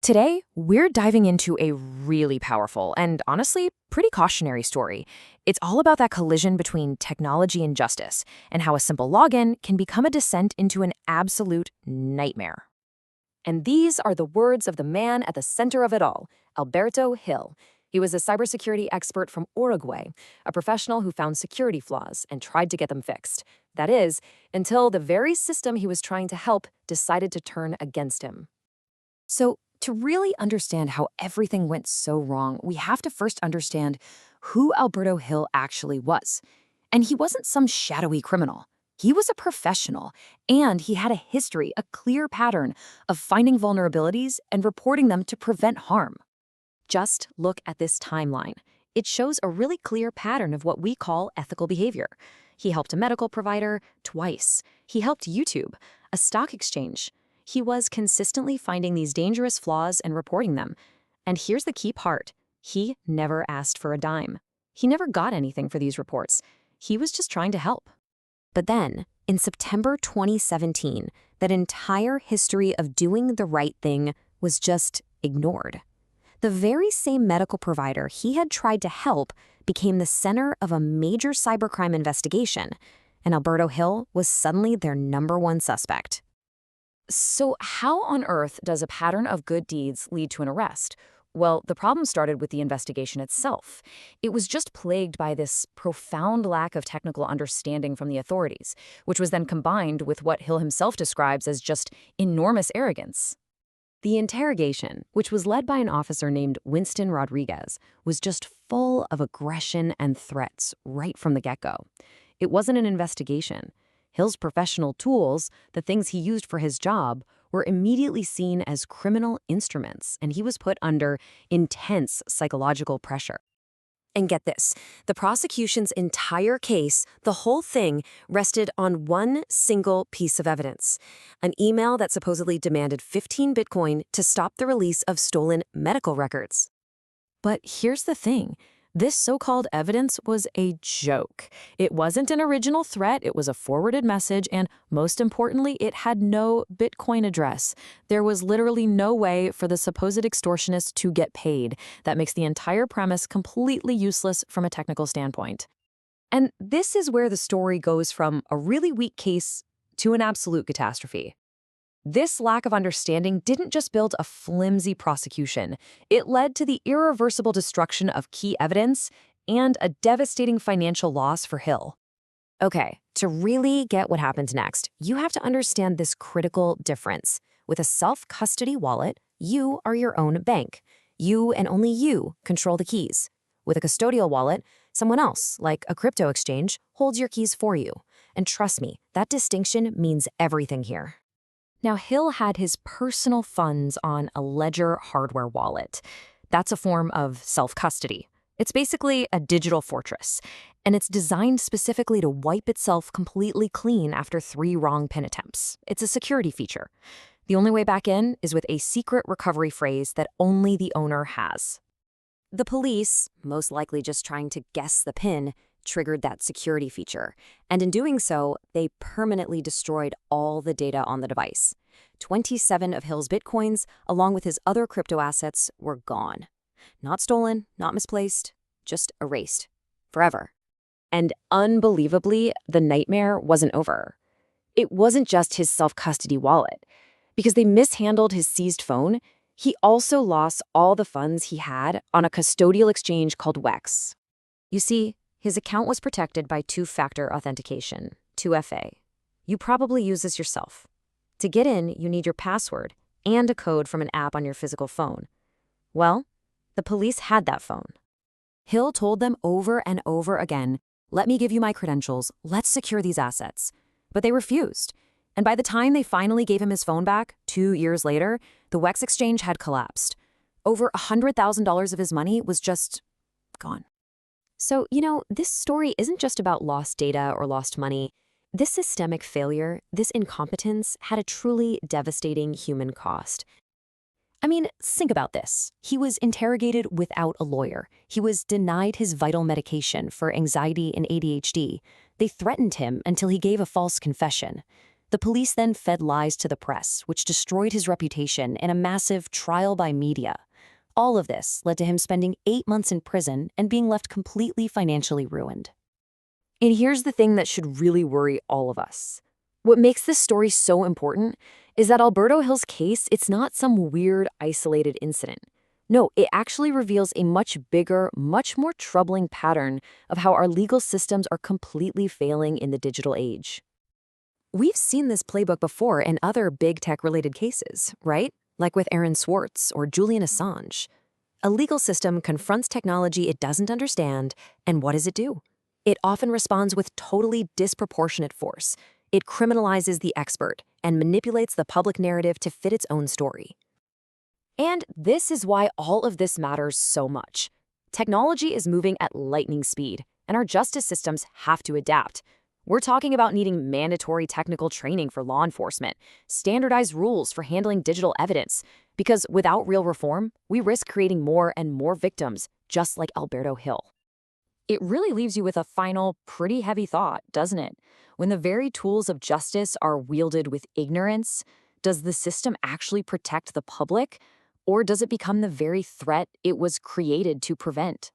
Today, we're diving into a really powerful and honestly pretty cautionary story. It's all about that collision between technology and justice, and how a simple login can become a descent into an absolute nightmare. And these are the words of the man at the center of it all, Alberto Hill. He was a cybersecurity expert from Uruguay, a professional who found security flaws and tried to get them fixed. That is, until the very system he was trying to help decided to turn against him. So, to really understand how everything went so wrong, we have to first understand who Alberto Hill actually was. And he wasn't some shadowy criminal. He was a professional, and he had a history, a clear pattern of finding vulnerabilities and reporting them to prevent harm. Just look at this timeline. It shows a really clear pattern of what we call ethical behavior. He helped a medical provider twice. He helped YouTube, a stock exchange. He was consistently finding these dangerous flaws and reporting them. And here's the key part. He never asked for a dime. He never got anything for these reports. He was just trying to help. But then, in September 2017, that entire history of doing the right thing was just ignored. The very same medical provider he had tried to help became the center of a major cybercrime investigation, and Alberto Hill was suddenly their #1 suspect. So how on earth does a pattern of good deeds lead to an arrest? Well, the problem started with the investigation itself. It was just plagued by this profound lack of technical understanding from the authorities, which was then combined with what Hill himself describes as just enormous arrogance. The interrogation, which was led by an officer named Winston Rodriguez, was just full of aggression and threats right from the get-go. It wasn't an investigation. Hill's professional tools, the things he used for his job, were immediately seen as criminal instruments, and he was put under intense psychological pressure. And get this, the prosecution's entire case, the whole thing, rested on one single piece of evidence: an email that supposedly demanded 15 Bitcoin to stop the release of stolen medical records. But here's the thing. This so-called evidence was a joke. It wasn't an original threat, it was a forwarded message, and most importantly, it had no Bitcoin address. There was literally no way for the supposed extortionist to get paid. That makes the entire premise completely useless from a technical standpoint. And this is where the story goes from a really weak case to an absolute catastrophe. This lack of understanding didn't just build a flimsy prosecution. It led to the irreversible destruction of key evidence and a devastating financial loss for Hill. Okay, to really get what happens next, you have to understand this critical difference. With a self-custody wallet, you are your own bank. You and only you control the keys. With a custodial wallet, someone else, like a crypto exchange, holds your keys for you. And trust me, that distinction means everything here. Now, Hill had his personal funds on a Ledger hardware wallet. That's a form of self-custody. It's basically a digital fortress, and it's designed specifically to wipe itself completely clean after 3 wrong PIN attempts. It's a security feature. The only way back in is with a secret recovery phrase that only the owner has. The police, most likely just trying to guess the PIN, triggered that security feature, and in doing so, they permanently destroyed all the data on the device. 27 of Hill's Bitcoins, along with his other crypto assets, were gone. Not stolen, not misplaced, just erased. Forever. And unbelievably, the nightmare wasn't over. It wasn't just his self-custody wallet. Because they mishandled his seized phone, he also lost all the funds he had on a custodial exchange called WEX. You see, his account was protected by two-factor authentication, 2FA. You probably use this yourself. To get in, you need your password and a code from an app on your physical phone. Well, the police had that phone. Hill told them over and over again, "Let me give you my credentials, let's secure these assets." But they refused. And by the time they finally gave him his phone back, 2 years later, the WEX exchange had collapsed. Over $100,000 of his money was just gone. So, this story isn't just about lost data or lost money. This systemic failure, this incompetence, had a truly devastating human cost. I mean, think about this. He was interrogated without a lawyer. He was denied his vital medication for anxiety and ADHD. They threatened him until he gave a false confession. The police then fed lies to the press, which destroyed his reputation in a massive trial by media. All of this led to him spending 8 months in prison and being left completely financially ruined. And here's the thing that should really worry all of us. What makes this story so important is that Alberto Hill's case, it's not some weird, isolated incident. No, it actually reveals a much bigger, much more troubling pattern of how our legal systems are completely failing in the digital age. We've seen this playbook before in other big tech-related cases, right? Like with Aaron Swartz or Julian Assange. A legal system confronts technology it doesn't understand, and what does it do? It often responds with totally disproportionate force. It criminalizes the expert and manipulates the public narrative to fit its own story. And this is why all of this matters so much. Technology is moving at lightning speed, and our justice systems have to adapt. We're talking about needing mandatory technical training for law enforcement, standardized rules for handling digital evidence, because without real reform, we risk creating more and more victims, just like Alberto Hill. It really leaves you with a final, pretty heavy thought, doesn't it? When the very tools of justice are wielded with ignorance, does the system actually protect the public, or does it become the very threat it was created to prevent?